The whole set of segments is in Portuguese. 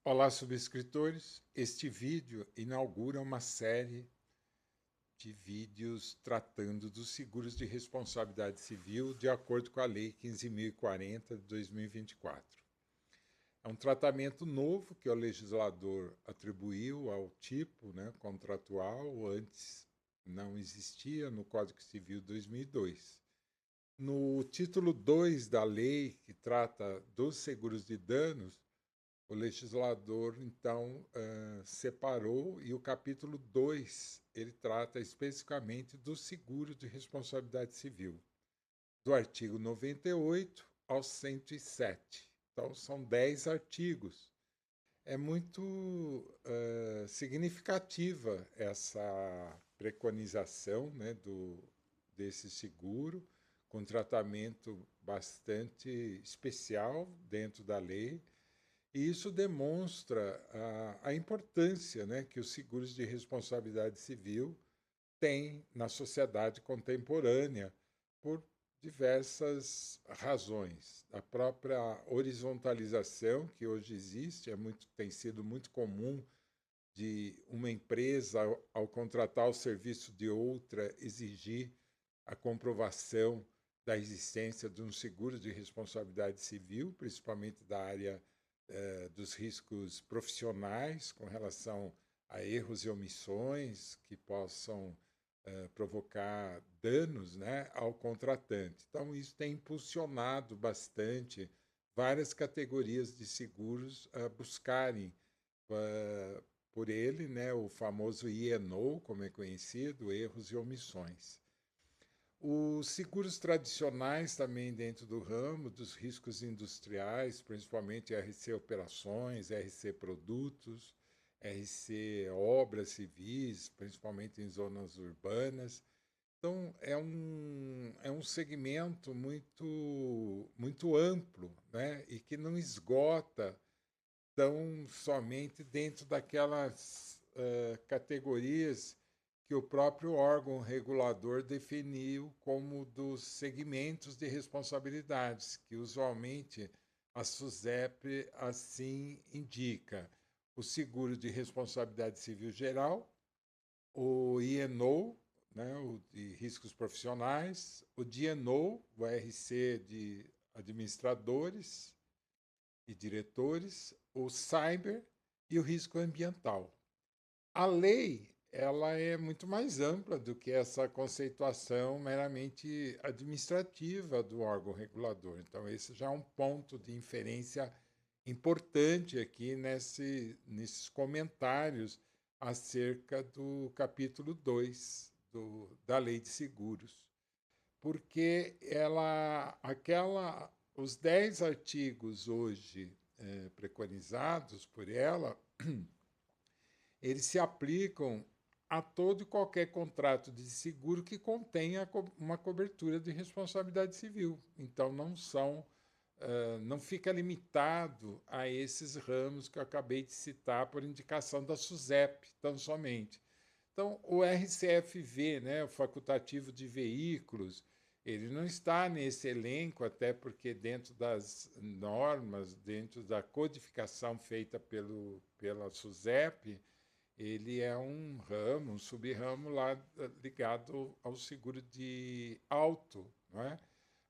Olá, subscritores! Este vídeo inaugura uma série de vídeos tratando dos seguros de responsabilidade civil de acordo com a Lei 15.040 de 2024. É um tratamento novo que o legislador atribuiu ao tipo contratual, antes não existia no Código Civil de 2002. No título 2 da lei, que trata dos seguros de danos, o legislador, então, separou, e o capítulo 2 ele trata especificamente do seguro de responsabilidade civil, do artigo 98 ao 107. Então, são 10 artigos. É muito significativa essa preconização, desse seguro, com tratamento bastante especial dentro da lei, e isso demonstra a importância, que os seguros de responsabilidade civil têm na sociedade contemporânea por diversas razões. A própria horizontalização que hoje existe tem sido muito comum, de uma empresa, ao contratar o serviço de outra, exigir a comprovação da existência de um seguro de responsabilidade civil, principalmente da área dos riscos profissionais com relação a erros e omissões que possam provocar danos, ao contratante. Então, isso tem impulsionado bastante várias categorias de seguros a buscarem por ele, o famoso E&O, como é conhecido, erros e omissões. Os seguros tradicionais também dentro do ramo dos riscos industriais, principalmente RC Operações, RC Produtos, RC Obras Civis, principalmente em zonas urbanas. Então, é um segmento muito amplo, e que não esgota tão somente dentro daquelas categorias que o próprio órgão regulador definiu como dos segmentos de responsabilidades, que usualmente a SUSEP assim indica: o seguro de responsabilidade civil geral, o INO, o de riscos profissionais, o DNO, o RC de administradores e diretores, o cyber e o risco ambiental. A lei, ela é muito mais ampla do que essa conceituação meramente administrativa do órgão regulador. Então, esse já é um ponto de inferência importante aqui nesses comentários acerca do capítulo 2 da Lei de Seguros, porque os 10 artigos hoje preconizados por ela, eles se aplicam a todo e qualquer contrato de seguro que contenha uma cobertura de responsabilidade civil. Então, não fica limitado a esses ramos que eu acabei de citar por indicação da SUSEP, tão somente. Então, o RCFV, o facultativo de veículos, ele não está nesse elenco, até porque dentro das normas, dentro da codificação feita pela SUSEP, ele é um ramo, um sub-ramo lá ligado ao seguro de auto, não é?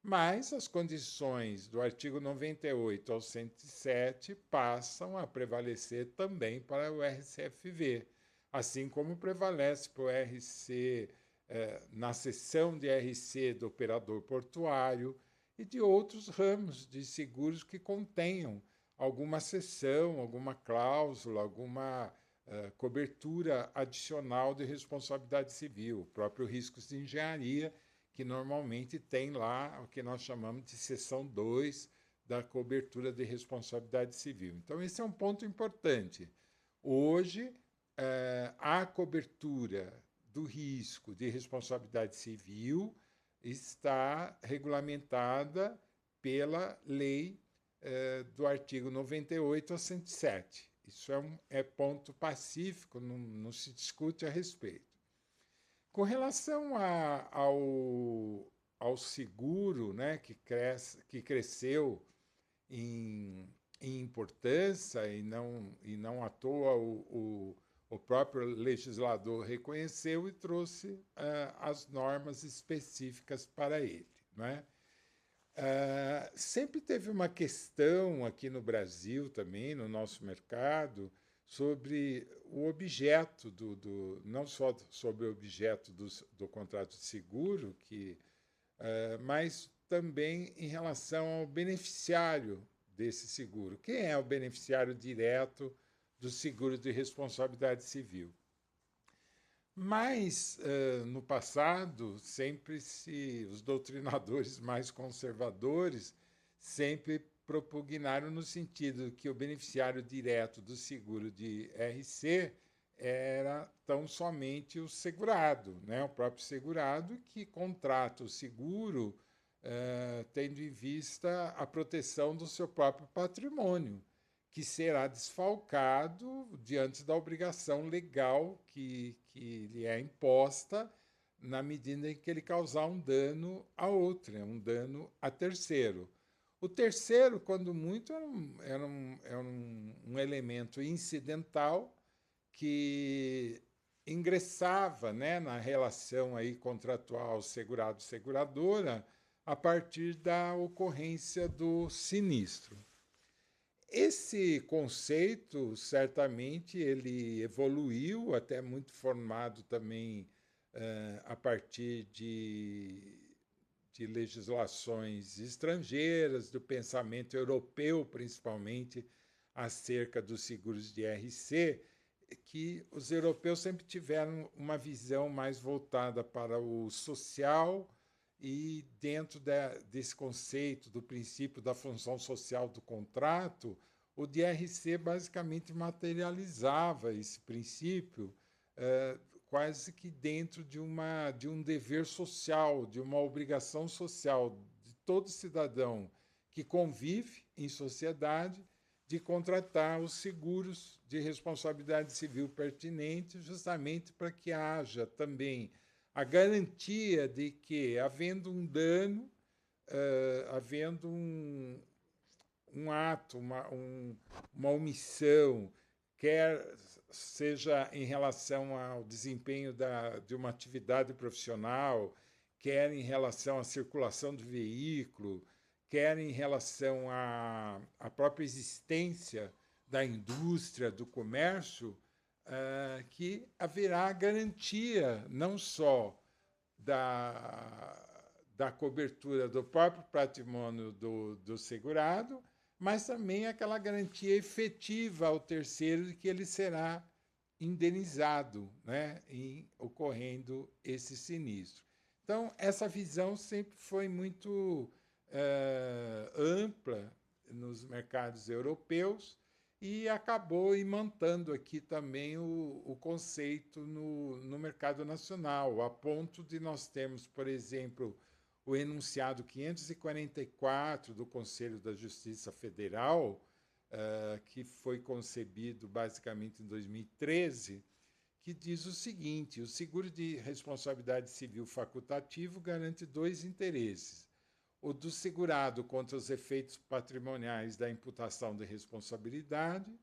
Mas as condições do artigo 98 ao 107 passam a prevalecer também para o RCFV, assim como prevalece para o RC, na seção de RC do operador portuário e de outros ramos de seguros que contenham alguma seção, alguma cláusula, alguma cobertura adicional de responsabilidade civil, o próprio riscos de engenharia, que normalmente tem lá o que nós chamamos de seção 2 da cobertura de responsabilidade civil. Então, esse é um ponto importante. Hoje, a cobertura do risco de responsabilidade civil está regulamentada pela lei do artigo 98 a 107. Isso é ponto pacífico, não se discute a respeito. Com relação ao seguro, que cresceu em em importância, e não à toa o próprio legislador reconheceu e trouxe as normas específicas para ele, não é? Sempre teve uma questão aqui no Brasil também, no nosso mercado, sobre o objeto não só sobre o objeto do contrato de seguro, mas também em relação ao beneficiário desse seguro. Quem é o beneficiário direto do seguro de responsabilidade civil? Mas, no passado, os doutrinadores mais conservadores sempre propugnaram no sentido que o beneficiário direto do seguro de RC era tão somente o segurado, né? O próprio segurado que contrata o seguro tendo em vista a proteção do seu próprio patrimônio, que será desfalcado diante da obrigação legal que lhe é imposta na medida em que ele causar um dano a outrem, um dano a terceiro. O terceiro, quando muito, era um elemento incidental que ingressava, né, na relação aí contratual segurado-seguradora a partir da ocorrência do sinistro. Esse conceito, certamente, ele evoluiu, até muito formado também a partir de legislações estrangeiras, do pensamento europeu, principalmente, acerca dos seguros de RC, que os europeus sempre tiveram uma visão mais voltada para o social e dentro desse conceito do princípio da função social do contrato, o DRC basicamente materializava esse princípio quase que dentro de um dever social, de uma obrigação social de todo cidadão que convive em sociedade de contratar os seguros de responsabilidade civil pertinentes, justamente para que haja também a garantia de que, havendo um dano, havendo um ato, uma omissão, quer seja em relação ao desempenho de uma atividade profissional, quer em relação à circulação do veículo, quer em relação à própria existência da indústria, do comércio, que haverá garantia não só da cobertura do próprio patrimônio do segurado, mas também aquela garantia efetiva ao terceiro de que ele será indenizado, né, em ocorrendo esse sinistro. Então, essa visão sempre foi muito ampla nos mercados europeus e acabou imantando aqui também o conceito no mercado nacional, a ponto de nós termos, por exemplo, o enunciado 544 do Conselho da Justiça Federal, que foi concebido basicamente em 2013, que diz o seguinte: o seguro de responsabilidade civil facultativo garante dois interesses: o do segurado contra os efeitos patrimoniais da imputação de responsabilidade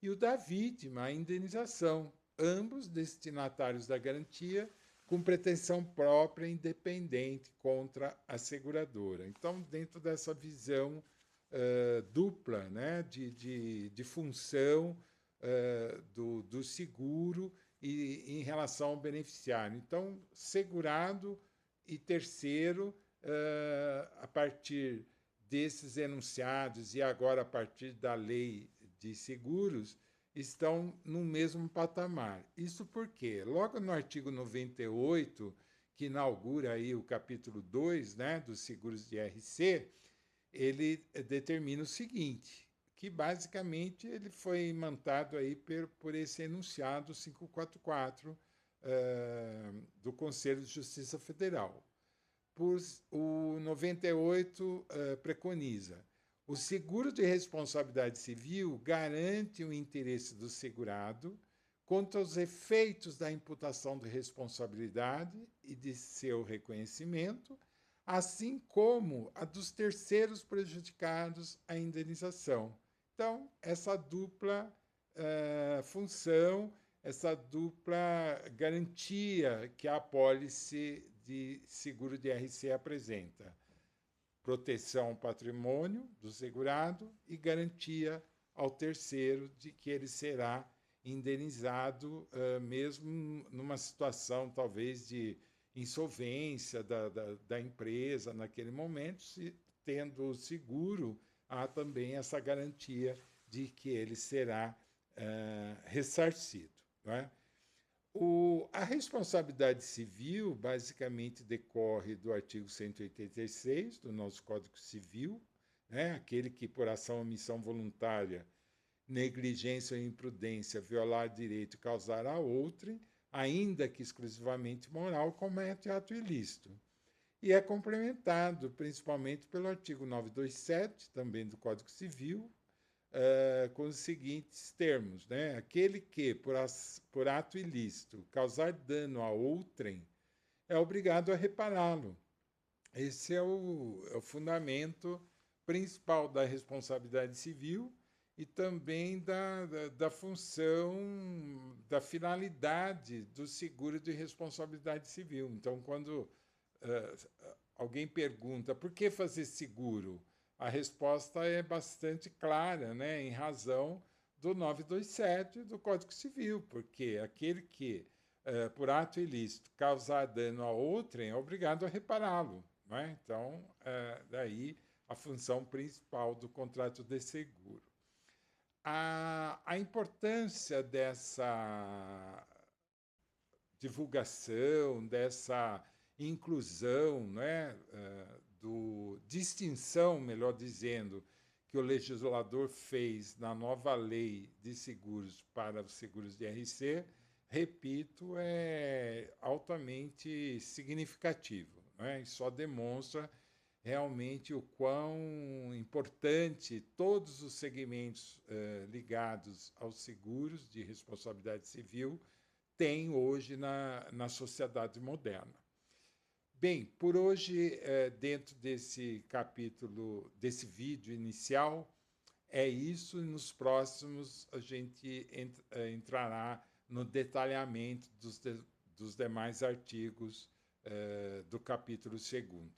e o da vítima, a indenização, ambos destinatários da garantia com pretensão própria e independente contra a seguradora. Então, dentro dessa visão dupla, né, de função do seguro e em relação ao beneficiário. Então, segurado e terceiro, a partir desses enunciados e agora a partir da lei de seguros, estão no mesmo patamar. Isso porque, logo no artigo 98, que inaugura aí o capítulo 2, né, dos seguros de RC, ele determina o seguinte, que basicamente ele foi imantado aí por esse enunciado 544 do Conselho de Justiça Federal. O 98 preconiza: o seguro de responsabilidade civil garante o interesse do segurado contra os efeitos da imputação de responsabilidade e de seu reconhecimento, assim como a dos terceiros prejudicados à indenização. Então, essa dupla função, essa dupla garantia que a apólice de seguro de RC apresenta. Proteção ao patrimônio do segurado e garantia ao terceiro de que ele será indenizado, mesmo numa situação talvez de insolvência da empresa naquele momento, se tendo o seguro, há também essa garantia de que ele será ressarcido. Não é? A responsabilidade civil basicamente decorre do artigo 186 do nosso Código Civil, né? Aquele que, por ação ou omissão voluntária, negligência ou imprudência, violar direito e causar a outrem, ainda que exclusivamente moral, comete ato ilícito. E é complementado principalmente pelo artigo 927, também do Código Civil, com os seguintes termos, né? Aquele que, por ato ilícito, causar dano a outrem, é obrigado a repará-lo. Esse é o fundamento principal da responsabilidade civil e também da função, da finalidade do seguro de responsabilidade civil. Então, quando alguém pergunta por que fazer seguro, a resposta é bastante clara, né, em razão do 927 do Código Civil, porque aquele que, por ato ilícito, causar dano a outrem é obrigado a repará-lo. Não é? Então, daí a função principal do contrato de seguro. A importância dessa divulgação, dessa inclusão, né, distinção, melhor dizendo, que o legislador fez na nova lei de seguros para os seguros de RC, repito, é altamente significativo. Né? E só demonstra realmente o quão importante todos os segmentos ligados aos seguros de responsabilidade civil têm hoje na sociedade moderna. Bem, por hoje, dentro desse capítulo, desse vídeo inicial, é isso, e nos próximos a gente entrará no detalhamento dos demais artigos do capítulo 2º.